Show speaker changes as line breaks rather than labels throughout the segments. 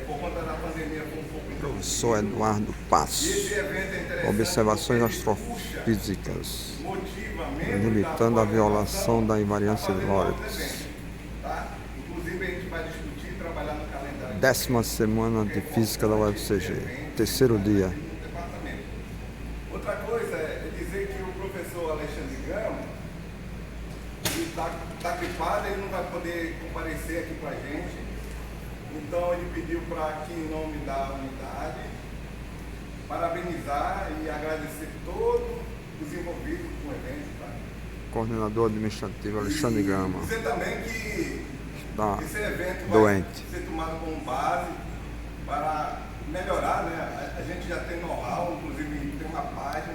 por conta da pandemia foi um pouco
Professor Eduardo Passo.
E esse evento é interessante
Observações
porque ele
astrofísicas,
motiva membros
limitando a
da
violação da
a
invariância de
fazer novos
Lorentz.
eventos, tá? Inclusive a gente vai discutir e trabalhar no calendário.
10ª semana de Física da UFCG, terceiro dia.
No departamento. Outra coisa é dizer que o professor Alexandre Gama está gripado, ele não vai poder comparecer aqui para a gente. Então ele pediu para que, em nome da unidade, parabenizar e agradecer todos os envolvidos com o evento. Tá?
Coordenador administrativo Alexandre Gama.
Dizer também que
Está
esse evento
doente.
vai ser tomado como base para melhorar, né? A gente já tem know-how, inclusive tem uma página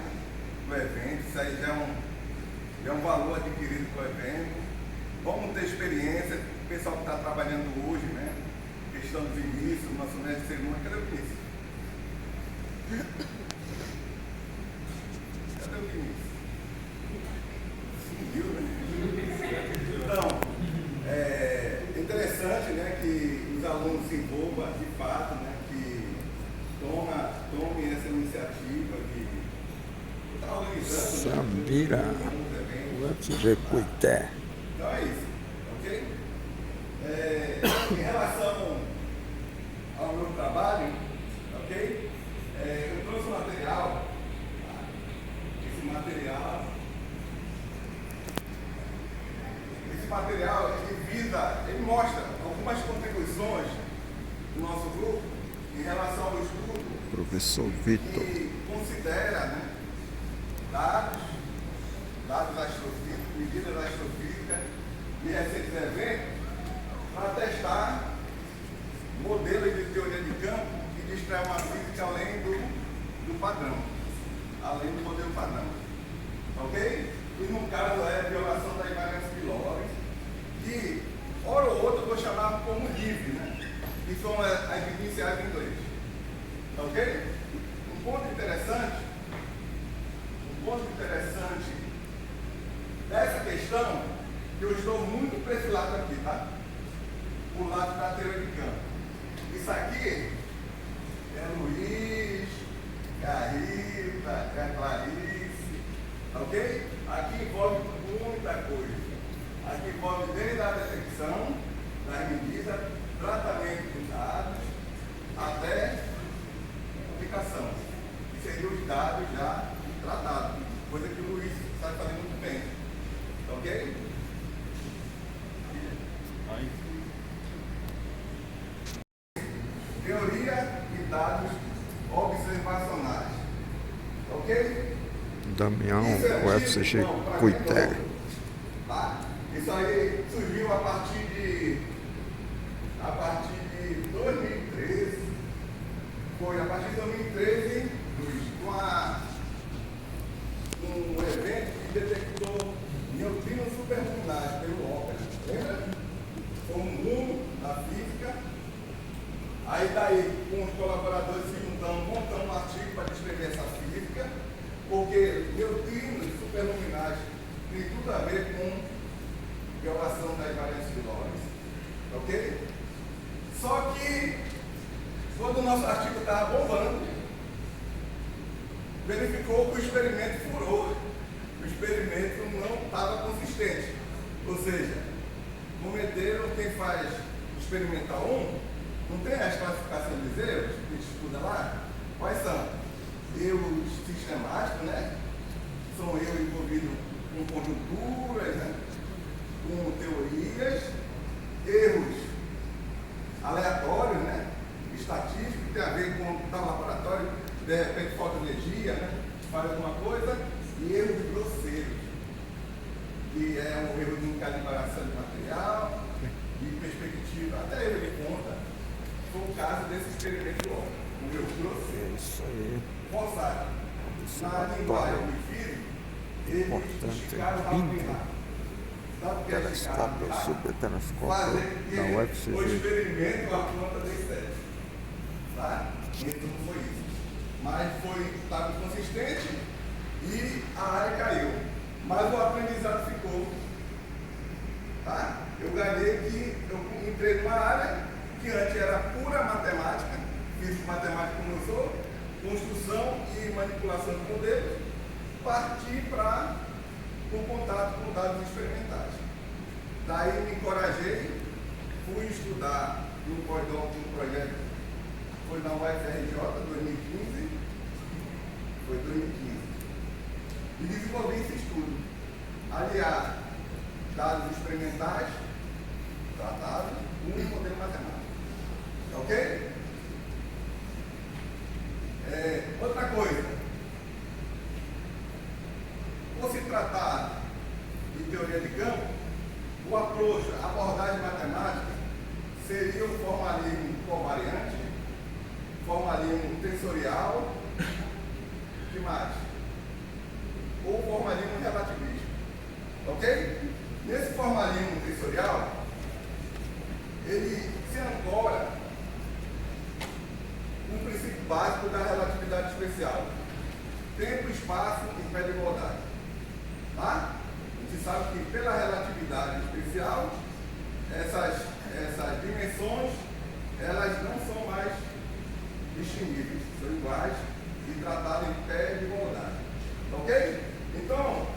do evento, isso aí já é um valor adquirido para o evento. Vamos ter experiência, o pessoal que está trabalhando hoje, né? Questão dos inícios, nosso mestre de cerimônia, cadê o Vinícius? Cadê o Vinícius? Sumiu, né? Então, é interessante, né, que os alunos se envolvam de fato, né, que tomem essa iniciativa de estar organizando.
Sabira, UFCG Cuité.
Então é isso, ok? Em relação ao meu trabalho, ok? Eu trouxe um material, tá? Esse material ele mostra algumas contribuições do nosso grupo em relação ao estudo
Professor Vitor.
que considera, né, dados astrofísicos, medidas astrofísicas e recentes eventos para testar modelos de teoria de campo que distraem uma física além do padrão, além do modelo padrão. Ok? E no caso é a violação da invariância de Lorentz, que, hora ou outra, eu vou chamar como livre, né? Que são as iniciais em inglês. Ok? Um ponto interessante dessa questão, que eu estou muito para esse lado aqui, tá? O lado da teoria de campo. Isso aqui é Luiz, é a Rita, é a Clarice, ok? Aqui envolve muita coisa. Aqui envolve desde a detecção das medidas, tratamento dos dados, até aplicação. Que seriam os dados já tratados, coisa que o Luiz sabe fazer muito bem. Ok? Teoria e dados observacionais. Ok?
Damião, UFCG
Não, pra
Cuité.
mim, tá? Isso aí surgiu a partir de 2013. Foi a partir de 2013, Luiz, um evento que detectou neutrinos superluminares pelo ópera. Lembra? Foi um mundo da física. Aí daí, com os colaboradores se juntando, montando um artigo para descrever essa física, porque neutrinos superluminares tem tudo a ver com violação da invariância de Lorentz. Ok? Só que, quando o nosso artigo estava bombando, verificou que o experimento furou. O experimento não estava consistente. Ou seja, cometeram, quem faz experimental 1, não tem as classificações de erros que a gente estuda lá? Quais são? Erros sistemáticos, né? São erros envolvidos com conjunturas, né? Com teorias, erros aleatórios, né? Estatísticos, que tem a ver com estar no laboratório, de repente falta energia, né? Faz alguma coisa, e erros grosseiros, que é um erro de calibração de material, de perspectiva, até erro de conta. Foi o caso desse experimento óbvio, um erro grosseiro.
É isso aí.
Forçado. Na linguagem de física, eles esticaram rápido.
Telescópio, subtelescópio
Fazer
da
o
UFCG.
experimento a conta desse teste. Tá? Então não foi isso. Mas estava inconsistente e a área caiu. Mas o aprendizado ficou. Tá? Eu ganhei que eu entrei numa área que antes era pura matemática construção e manipulação de modelos, partir para o contato com dados experimentais. Daí me encorajei, fui estudar no pós-doc, no projeto, foi na UFRJ, 2015, foi 2015, e desenvolvi esse estudo, aliar dados experimentais, tratados, com um modelo matemático. Ok? Outra coisa, por se tratar de teoria de campo, o approach, a abordagem matemática, seria o formalismo covariante, formalismo tensorial, que mais? Ou formalismo relativista. Ok? Nesse formalismo tensorial, ele se ancora no princípio básico da relatividade especial. Tempo, espaço e pé de igualdade. Tá? A gente sabe que pela relatividade especial, essas dimensões, elas não são mais distinguíveis, são iguais e tratadas em pé de igualdade. Ok? Então,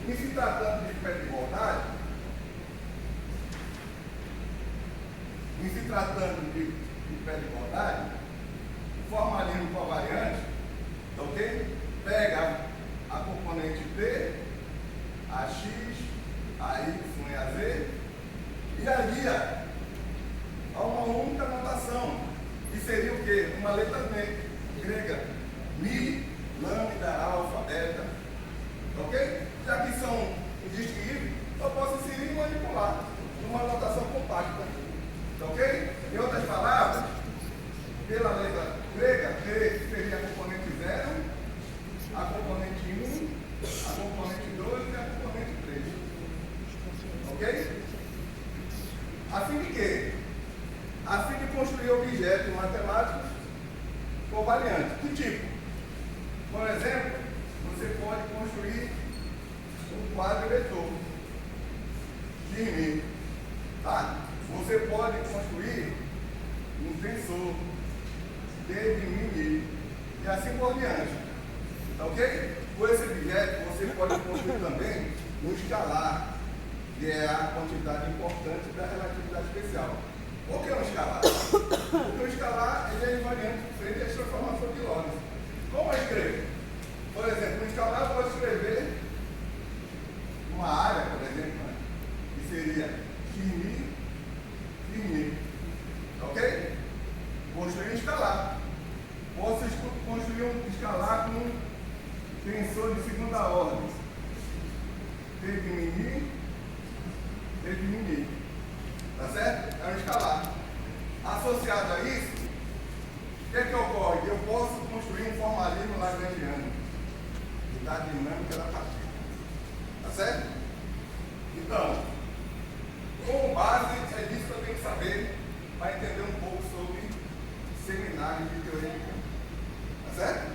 em se tratando de pé de igualdade, o formalismo covariante, ok? Pega a componente P, a X, a Y e a Z, e alia a uma única notação, que seria o quê? Uma letra grega, Mi, lambda, alfa, beta, ok? Já que são indistinguíveis, eu posso inserir e manipular numa notação compacta, ok? Em outras palavras, pela letra grega, P seria a componente 0, a componente 1, a componente 2 e a componente 3. Ok? Assim de quê? Assim de construir objetos matemáticos covariantes. Que tipo? Por exemplo, você pode construir um quadro vetor de tá? Você pode construir um tensor D de μ e assim por diante. Tá ok? Com esse objeto, você pode construir também um escalar, que é a quantidade importante da relatividade especial. O que é um escalar? Porque o escalar ele é invariante frente à transformação de Lorentz. Como eu escrevo? Por exemplo, um escalar eu posso escrever uma área, por exemplo, né, que seria φ μ. Ok? Construir um escalar. Posso construir um escalar com um tensor de segunda ordem. T de μ, T de μ. Tá certo? É um escalar. Associado a isso, o que é que ocorre? Eu posso construir um formalismo lagrangiano da dinâmica da partícula. Tá certo? Então, com base, é disso que eu tenho que saber para entender um pouco sobre seminários de teoria de campo. Tá certo?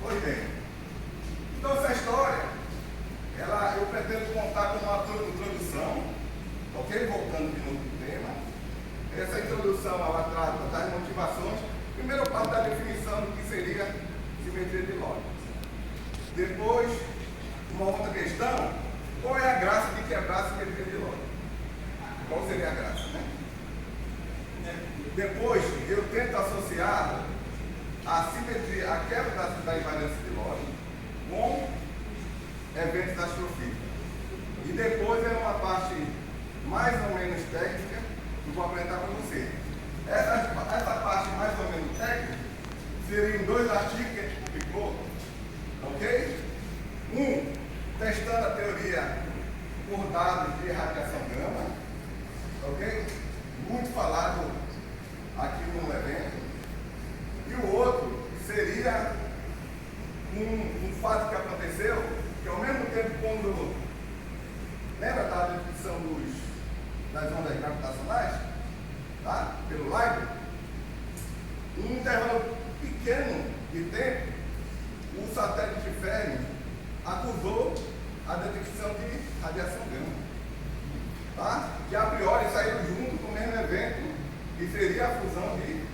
Pois bem. Então, essa história, eu pretendo contar com uma introdução, ok? Voltando de novo para o tema. Essa introdução, ela trata das motivações. Primeiro, parte da definição do que seria simetria de Lorentz. Depois, uma outra questão, qual é a graça de quebrar a simetria de Lorentz? Qual seria a graça, né? Depois, eu tento associar a simetria, a quebra da invariância de Lorentz com eventos astrofísicos. E depois é uma parte mais ou menos técnica que eu vou apresentar para você. Essa parte mais ou menos técnica seriam 2 artigos que a gente publicou, ok? Um, testando a teoria por dados de radiação gama, ok? Muito falado aqui no evento. E o outro seria um fato que aconteceu, que ao mesmo tempo quando lembra da definição das ondas gravitacionais, tá? Pelo LIGO, em um intervalo pequeno de tempo, o satélite Fermi acusou a detecção de radiação gama, tá? Que a priori saíram junto com o mesmo evento, que seria a fusão de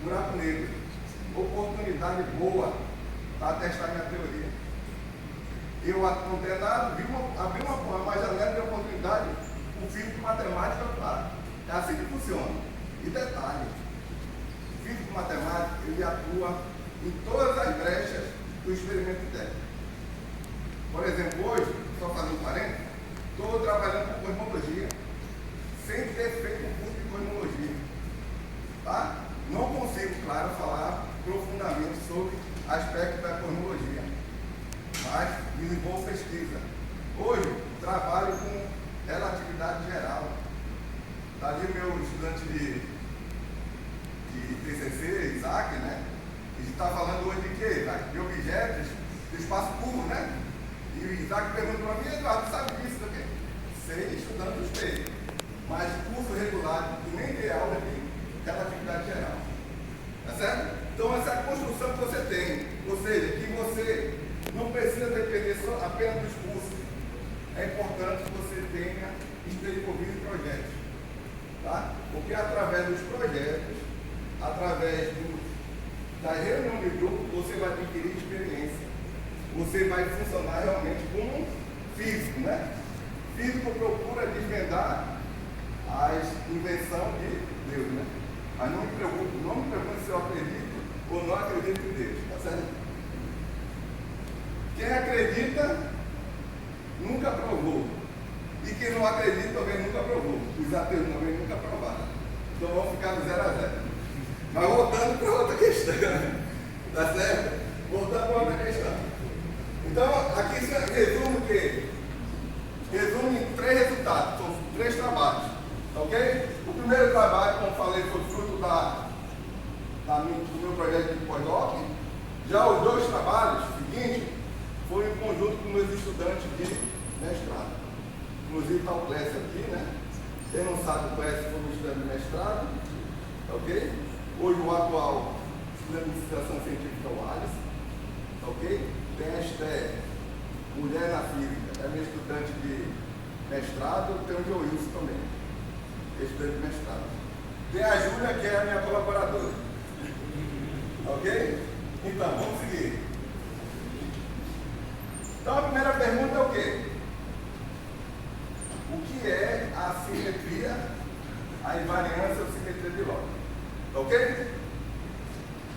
buraco negro. oportunidade boa para testar minha teoria. Eu, condenado, abri uma janela de oportunidade, o físico matemático, claro. É assim que funciona. E detalhe, o físico matemático, ele atua em todas as brechas do experimento técnico. Por exemplo, hoje, só fazendo 40, estou trabalhando com cosmologia, sem ter feito um curso de cosmologia. Tá? Não consigo, claro, falar profundamente sobre aspectos da cosmologia, mas desenvolvo pesquisa. Hoje, trabalho com relatividade geral. Está ali o meu estudante de TCC, Isaac, né? Ele está falando hoje de quê, Isaac? De objetos do espaço curvo, né? E o Isaac perguntou para mim: Eduardo, sabe disso do quê? Sei, estudando o espelho. Mas curso regular, que nem tem aula aqui, relatividade geral. Tá certo? Então essa é a construção que você tem. Ou seja, que você não precisa depender só apenas dos cursos. É importante que você tenha desenvolvido em projetos. Tá? Porque através dos projetos, através da reunião de grupo, você vai adquirir experiência. Você vai funcionar realmente como um físico, né? Físico procura desvendar as invenções de Deus, né? Mas não me preocupe se eu acredito ou não acredito em Deus, tá certo? Quem acredita nunca provou. E quem não acredita também nunca provou. Os ateus também nunca provaram. Então vamos ficar no 0 a 0. Mas voltando para outra questão, tá certo? Voltando para outra questão. Então, aqui se resume o quê? Resume em 3 resultados, são 3 trabalhos, ok? O primeiro trabalho, como falei, foi fruto do meu projeto de pós-doc. Já os 2 trabalhos seguintes foram em conjunto com meus estudantes de mestrado. Inclusive está o Clécio aqui, né? Quem não sabe, o Clécio foi um estudante de mestrado, ok? Hoje o atual estudante de iniciação científica é o Alisson, ok? Tem a Esther, mulher na física, é minha estudante de mestrado. Tem o Joilson também, estudante de mestrado. Tem a Júlia, que é a minha colaboradora, ok? Então, vamos seguir. Então a primeira pergunta é o quê? O que é a simetria, a invariância ou simetria de Lorentz? Ok?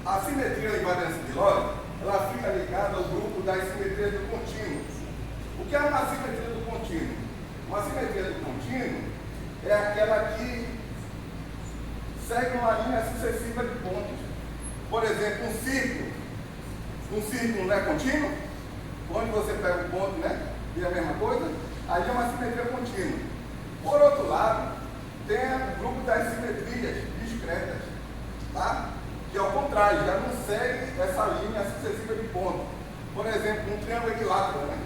A simetria e invariância de Lorentz, ela fica ligada ao grupo das simetrias do contínuo. O que é uma simetria do contínuo? Uma simetria do contínuo é aquela que segue uma linha sucessiva de pontos. Por exemplo, um círculo não é contínuo? Onde você pega o ponto, né? E a mesma coisa? Aí é uma simetria contínua. Por outro lado, tem o grupo das simetrias discretas, tá? Que ao contrário, já não segue essa linha sucessiva de pontos. Por exemplo, um triângulo equilátero, né?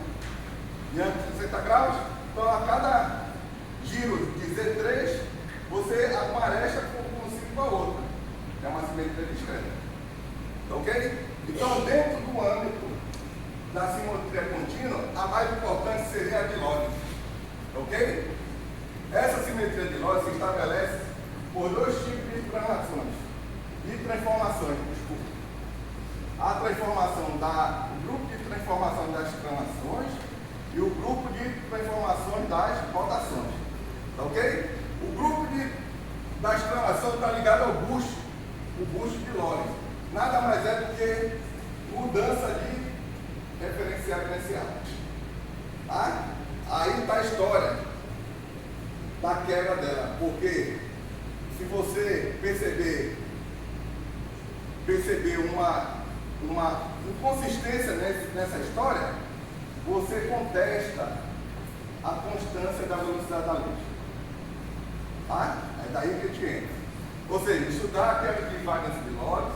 De ângulo de 60 graus. Então, a cada giro de Z3, você uma aresta com um círculo com a outra. É uma simetria discreta. Ok? Então, dentro do âmbito da simetria contínua, a mais importante seria a de Lorentz. Ok? Essa simetria de Lorentz se estabelece por 2 tipos de translações. De transformações, desculpa. A transformação o grupo de transformação das translações e o grupo de transformações das rotações. Ok? O grupo das translações está ligado ao busto, o busto de Lorentz. Nada mais é do que mudança de referencial inicial. Tá? Aí está a história da quebra dela, porque se você perceber uma inconsistência nessa história, você contesta a constância da velocidade da luz. Tá? É daí que a gente entra. Ou seja, estudar a quebra de invariância de Lorentz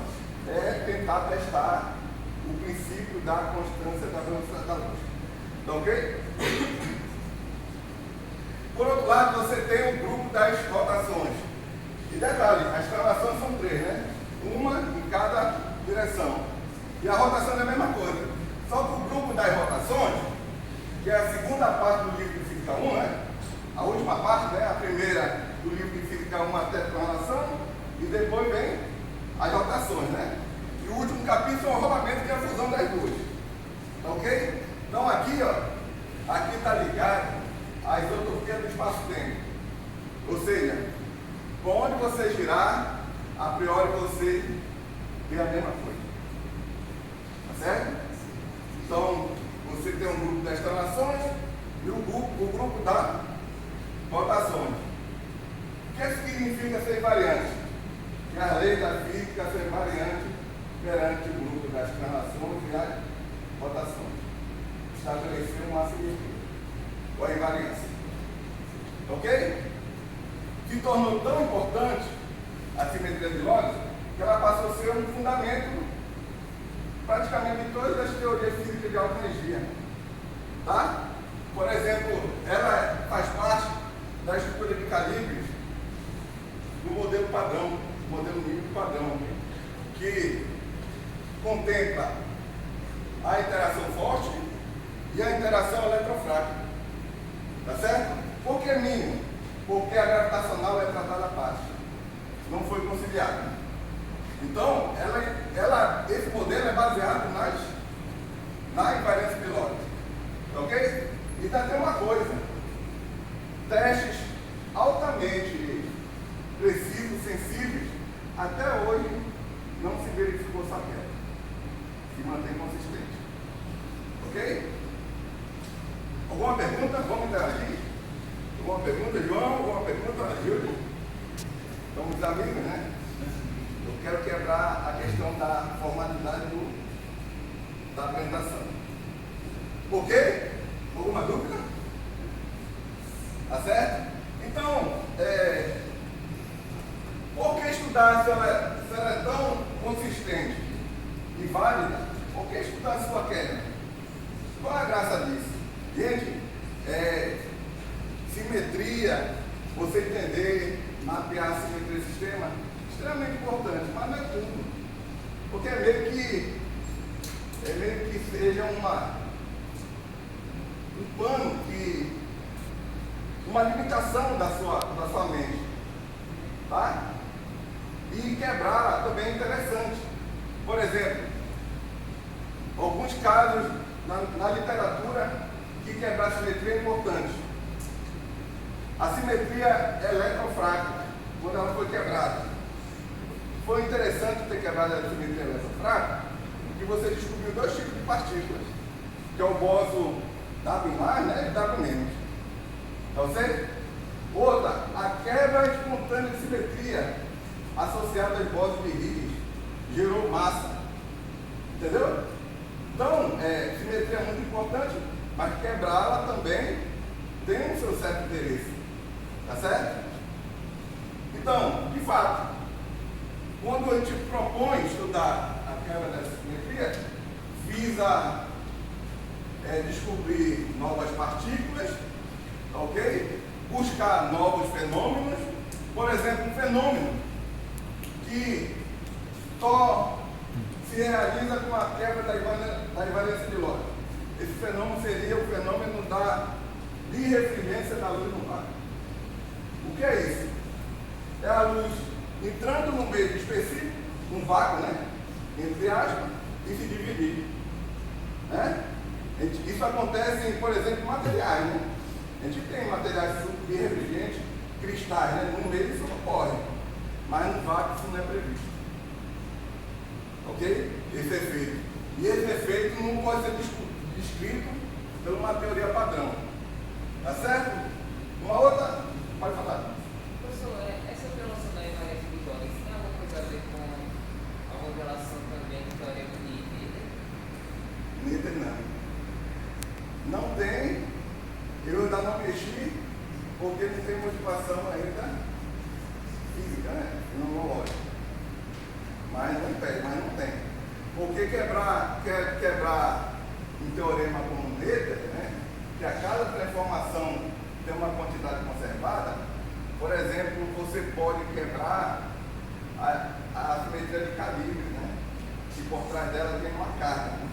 é tentar testar o princípio da constância da velocidade da luz. Tá ok? Por outro lado, você tem o grupo das rotações. E detalhe, as translações são 3, né? Uma em cada direção. E a rotação é a mesma coisa. Só que o grupo das rotações, que é a segunda parte do livro de Física 1, né? A última parte, né? A primeira do livro de Física 1 até a translação, e depois vem as rotações, né? E o último das duas. Tá ok? Então aqui, ó, aqui está ligado à isotropia do espaço-tempo. Ou seja, por onde você girar, a priori você vê a mesma coisa. Tá certo? Então, você tem um grupo das translações e o grupo das rotações. O que significa ser invariante? Que as leis da física são invariantes perante o grupo das translações e as rotações. Estabelecer uma simetria, ou a invariância. Ok? Se tornou tão importante a simetria de Lorentz que ela passou a ser um fundamento praticamente de todas as teorias físicas de alta energia. Tá? Por exemplo, ela faz parte da estrutura de calibres do modelo padrão, modelo nível padrão, que contempla a interação forte e a interação eletrofrágil. Tá certo? Por que mínimo? Porque a gravitacional é tratada à parte. Não foi conciliada. Então, esse modelo é baseado na invariância de Lorentz. Ok? E ainda tem uma coisa. Testes altamente precisos, sensíveis, até hoje não se verificou essa queda. Se mantém consistente. Ok? Alguma pergunta? Vamos interagir? Alguma pergunta, João? Alguma pergunta, Júlio? Estamos amigos, né? Eu quero quebrar a questão da formalidade da apresentação. Ok? Alguma dúvida? Tá certo? Então, por que estudar se ela é tão consistente e válida? Por que estudar a sua queda? Qual é a graça disso? Gente, simetria, você entender, mapear a simetria do sistema, extremamente importante, mas não é tudo. Porque é meio que seja um pano uma limitação da sua mente. Tá? E quebrar também é interessante. Por exemplo, alguns casos na literatura que quebrar a simetria é importante. A simetria eletrofrágil, quando ela foi quebrada. Foi interessante ter quebrado a simetria eletrofrágil, porque você descobriu dois tipos de partículas, que é o boson W+, né, e W-. Então, certo? Outra, a quebra espontânea de simetria associada aos bósons de Higgs gerou massa. Entendeu? Então, simetria é muito importante, mas quebrá-la também tem o seu certo interesse. Tá certo? Então, de fato, quando a gente propõe estudar a quebra dessa simetria, visa descobrir novas partículas, ok? Buscar novos fenômenos. Por exemplo, um fenômeno que só se realiza com a quebra da invariância de Lorentz. Esse fenômeno seria o fenômeno da birrefringência da luz no vácuo. O que é isso? É a luz entrando no meio específico, um vácuo, né? Entre aspas, e se dividir. Né? Isso acontece, por exemplo, em materiais, né? A gente tem materiais birrefringentes, cristais, né? No meio isso ocorre, mas no vácuo isso não é previsto. Ok? Esse efeito. E esse efeito não pode ser descrito por uma teoria padrão. Tá certo? Uma outra, pode falar.
Professor, essa relação da invariância de Lorentz tem alguma coisa a ver com alguma relação também com a teoria de Nitter?
Nitter não. Não tem. Eu ainda não mexi, porque não tem motivação ainda física, né? Fenomenológica. Mas não tem. Porque quebrar um teorema como Nitter, né? Que a cada transformação tem uma quantidade conservada. Por exemplo, você pode quebrar a simetria de calibre, né? E por trás dela tem uma carga. Né?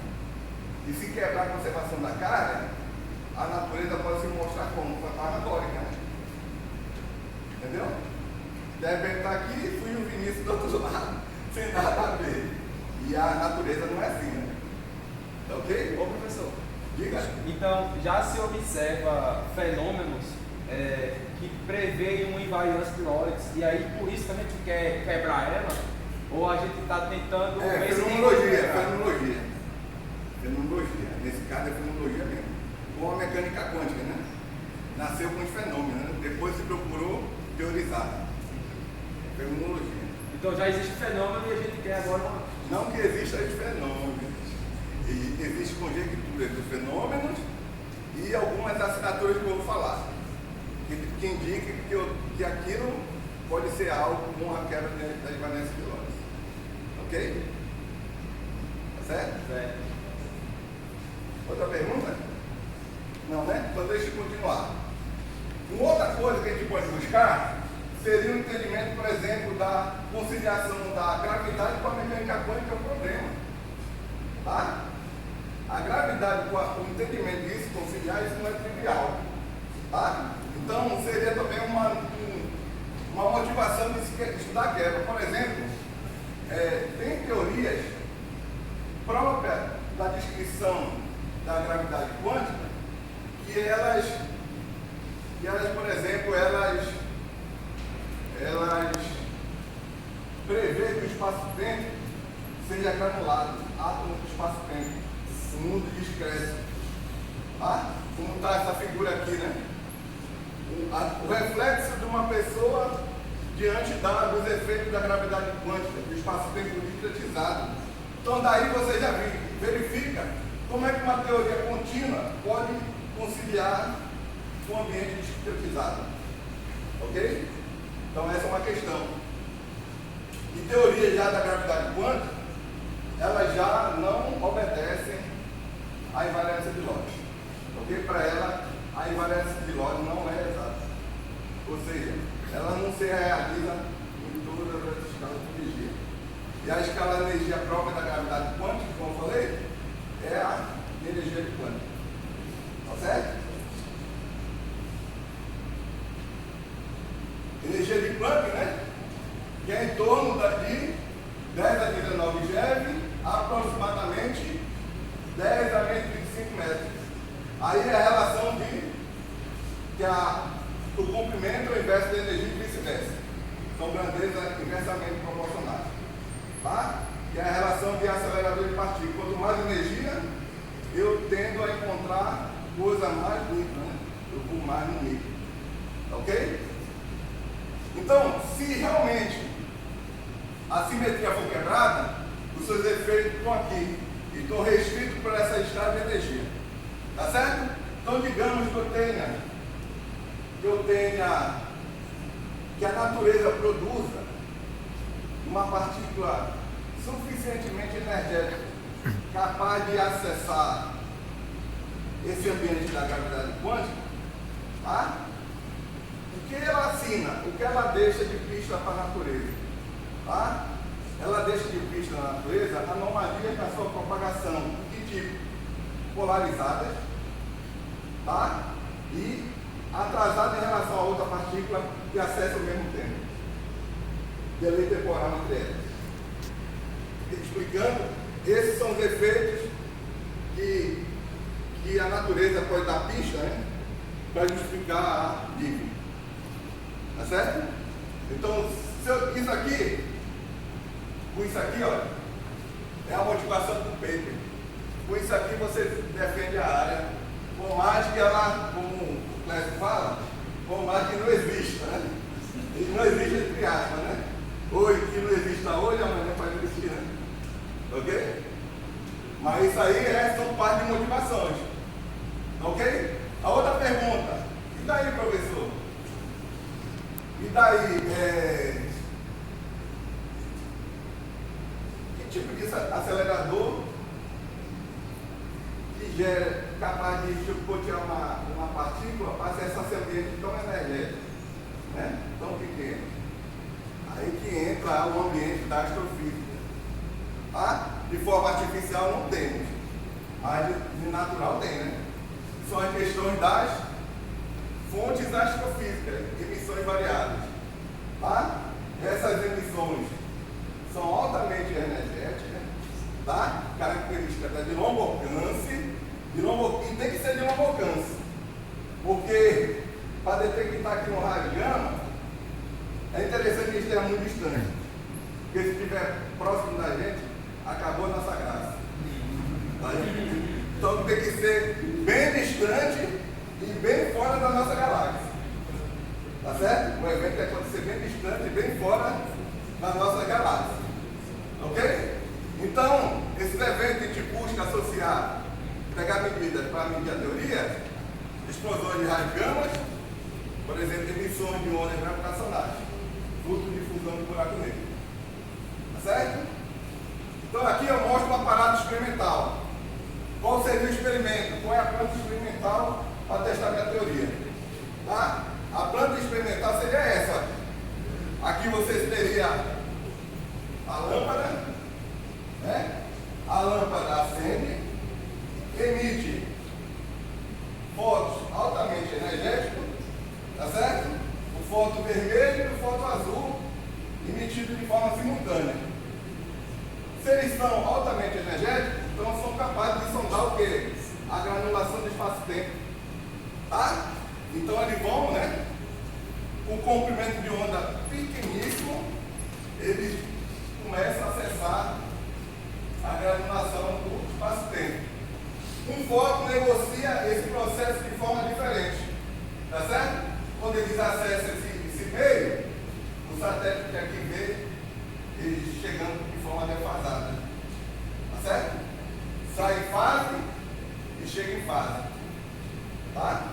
E se quebrar a conservação da carga, a natureza pode se mostrar como fantasmagórica, né? Entendeu? De repente está aqui e fui o Vinícius do outro lado, sem nada a ver. E a natureza não é assim, né? Tá ok?
Ô professor,
Diga.
então já se observa fenômenos que preveem uma invariância de Lorentz e aí por isso que a gente quer quebrar ela? Ou a gente está tentando...
Fenomenologia. Nesse caso é fenomenologia mesmo. Com a mecânica quântica, né? Nasceu com os fenômenos, né? Depois se procurou teorizar. Fenomenologia.
Então já existe fenômeno e a gente quer agora uma...
Não que exista os fenômenos. Existem conjecturas dos fenômenos e algumas assinaturas que eu vou falar. Que indicam que aquilo pode ser algo com a quebra da invariância de Lorentz. Ok? Tá certo?
Certo.
Outra pergunta? Não, né? Então deixa eu continuar. Uma outra coisa que a gente pode buscar seria o entendimento, por exemplo, da conciliação da gravidade com a mecânica quântica é um problema. Tá? A gravidade com o entendimento disso, conciliar, isso não é trivial. Tá? Então seria também uma motivação de se estudar a quebra. Por exemplo, tem teorias próprias da descrição da gravidade quântica que elas por exemplo, elas prevê que o espaço-tempo seja granulado, átomo do espaço-tempo, o mundo discreto. Tá? Como está essa figura aqui, né? O reflexo de uma pessoa diante dos efeitos da gravidade quântica, do espaço-tempo discretizado. Então daí você já verifica como é que uma teoria contínua pode conciliar com o ambiente discretizado. Ok? Então essa é uma questão. E teorias já da gravidade quântica, elas já não obedecem à invariância de Lorentz. Ok? Para ela, a invariância de Lorentz não é exata. Ou seja, ela não se realiza em todas as escalas de energia. E a escala de energia própria da gravidade quântica, como eu falei, é a energia de quântica. Tá certo? Energia de Planck, né? Que é em torno de 10 a 19 GeV, aproximadamente 10 a menos 25 metros. Aí é a relação o comprimento é o inverso da energia e vice-versa. São grandezas inversamente proporcionais. Tá? Que é a relação de acelerador de partículas. Quanto mais energia, eu tendo a encontrar coisa mais limpa, né? Eu vou mais no nível. Ok? Então, se realmente a simetria for quebrada, os seus efeitos estão aqui e estão restritos por essa escala de energia. Tá certo? Então, digamos que eu tenha que a natureza produza uma partícula suficientemente energética, capaz de acessar esse ambiente da gravidade quântica, tá? O que ela assina, o que ela deixa de pista para a natureza, tá? Ela deixa de pista na natureza anomalias na sua propagação, de tipo polarizadas, tá? E atrasada em relação a outra partícula que acessa ao mesmo tempo. Delay temporal entre elas. Explicando, esses são os efeitos que a natureza pode dar pista, né? Para justificar a dívida. Tá certo? Então, isso aqui, com isso aqui, olha, é a motivação do paper. Com isso aqui você defende a área, por mais que ela, como o Clécio fala, por mais que não exista, né? E não existe entre aspas, né? Hoje que não exista hoje, amanhã pode existir, né? Ok? Mas isso aí são parte de motivações. Ok? A outra pergunta, e daí, professor? E daí, que tipo de acelerador que gera, capaz de chicotear uma partícula para acessar esse ambiente tão energético, né? Tão pequeno? Aí que entra o ambiente da astrofísica. Tá? De forma artificial não temos, mas de natural tem, né? São as questões das fontes astrofísicas, emissões variáveis. Tá? Essas emissões são altamente energéticas, tá? Características de longo alcance, muito distante. Porque se estiver próximo da gente, acabou a nossa graça. Tá? Então tem que ser bem distante e bem fora da nossa galáxia. Tá certo? O evento tem que acontecer bem distante e bem fora da nossa galáxia. Ok? Então, esse evento a gente busca associar, pegar medidas para medir a teoria, explosões de raios gamas, por exemplo, emissões de ondas gravitacionais, fruto de fusão do buraco negro. Tá certo? Então aqui eu mostro um aparato experimental. Qual seria o experimento? Qual é a planta experimental para testar minha teoria? Tá? A planta experimental seria essa. Aqui você teria a lâmpada, né? A lâmpada acende, emite fótons altamente energéticos, tá certo? O fóton vermelho e o fóton azul emitido de forma simultânea. Se eles são altamente energéticos, então são capazes de sondar o quê? A granulação do espaço-tempo. Tá? Então eles vão, né? Com comprimento de onda pequeníssimo, eles começam a acessar a granulação do espaço-tempo. Um fóton negocia esse processo de forma diferente. Tá certo? Quando eles acessam esse meio, o satélite que aqui vê eles chegando de forma defasada. Tá certo? Sai em fase e chega em fase. Tá?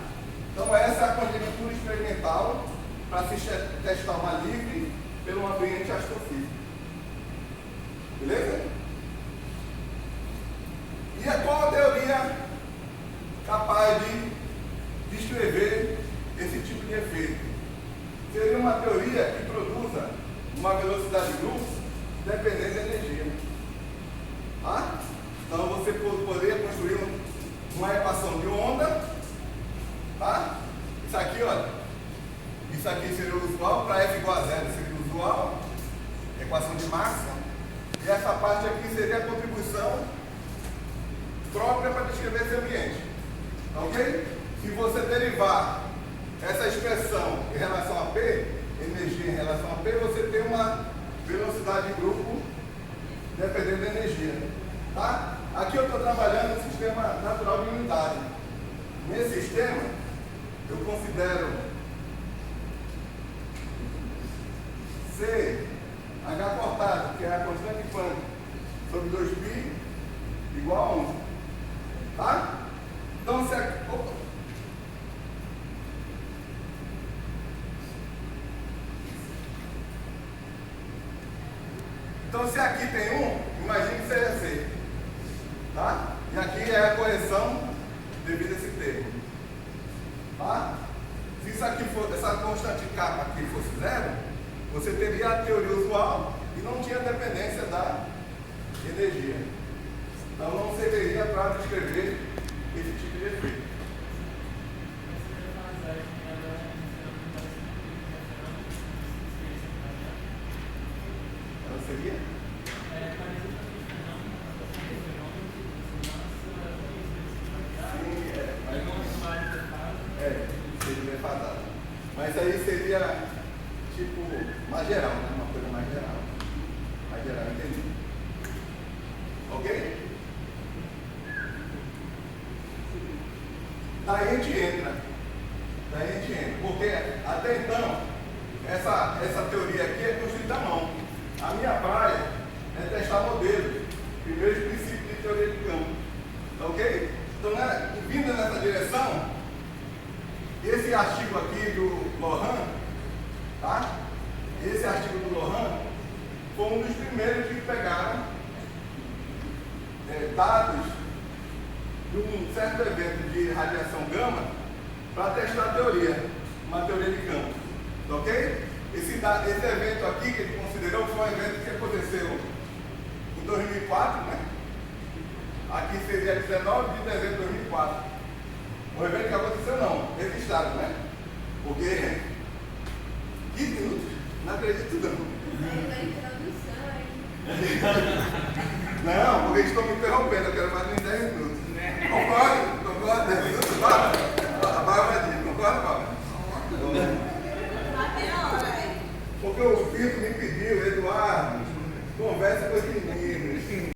Então essa é a conjectura experimental para se testar uma livre pelo ambiente astrofísico. Beleza? E qual a teoria capaz de descrever esse tipo de efeito? Seria uma teoria que produza uma velocidade de luz dependendo da energia. Tá? Então você poderia construir uma equação de onda. Tá? Isso aqui, olha. Isso aqui seria o usual, para F igual a zero seria o usual, equação de Maxwell. E essa parte aqui seria a contribuição própria para descrever esse ambiente. Ok? Se você derivar essa expressão em relação a P, energia em relação a P, você tem uma velocidade de grupo dependendo da energia. Tá? Aqui eu estou trabalhando no sistema natural de unidade. Nesse sistema, eu considero C, H cortado, que é a constante de Planck, sobre 2π igual a 1. Tá? Então, se aqui, então, se aqui tem 1, imagine que seja C. Tá? E aqui é a correção devido a esse termo. Tá? Se isso aqui for, essa constante K aqui fosse zero, você teria a teoria usual e não tinha dependência da energia. Então não serviria para descrever esse tipo de efeito. Então seria? Seria defasado. Mas aí seria tipo mais geral, né? Uma coisa mais geral. Mais geral, entendi. Ok? Daí a gente entra. Porque até então, essa teoria aqui é construída à mão. A minha praia é testar modelos. Primeiros princípios de teoria de campo. Ok? Então, né, vindo nessa direção, esse artigo aqui do Lohan, tá? Esse artigo do Lohan foi um dos primeiros que pegaram dados de um certo evento de radiação gama para testar a teoria, uma teoria de campo. Ok? Esse evento aqui que ele considerou foi um evento que aconteceu em 2004, né? Aqui seria 19 de dezembro de 2004. Um evento que aconteceu não, registrado, né? Porque 15 minutos? Não acredito não. Não, porque eles estão me interrompendo, eu quero mais de 10 minutos. Concorda? 10 minutos? Bárbara? A Bárbara diz, concorda, Bárbara? Porque o Pinto me pediu, Eduardo, conversa com os meninos.